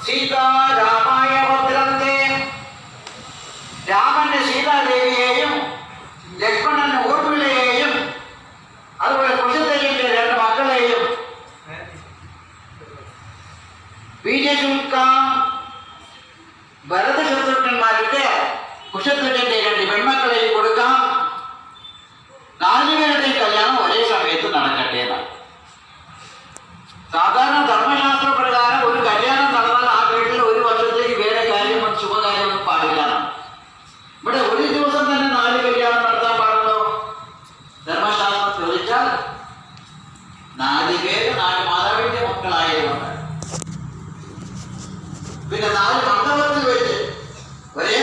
സീതാരാമായ ഭദ്രത്തെ രാമന്റെ സീതാദേവിയെയും ലക്ഷ്മണന്റെ ഊർമിളയെയും അതുപോലെ കുശധ്വജന്റെ 2 മക്കളെയും ബീജശുൽക്കാം ഭരതശത്രുഘ്നന്മാർക്ക് കുശധ്വജന്റെ 2 പെൺമക്കളെയും കൊടുക്കാം. 4 പേരുടെയും കല്യാണം ഒരേ സമയത്ത് നടക്കട്ടെ എന്നാണ്. സാധാരണ ധർമ്മശാസ്ത്ര പ്രകാരം ഒരു കല്യാണം നടന്നാൽ ആ വീട്ടിൽ ഒരു വർഷത്തേക്ക് വേറെ കാര്യം ശുഭകാര്യമൊന്നും പാടില്ല. ഇവിടെ ഒരു ദിവസം തന്നെ 4 കല്യാണം നടത്താൻ പാടുള്ളൂ. ധർമ്മശാസ്ത്രം ചോദിച്ചാൽ 4 പേര് 4 മാതാവിന്റെ മക്കളായതുകൊണ്ട് പിന്നെ 4 മണ്ഡപത്തിൽ വെച്ച് ഒരേ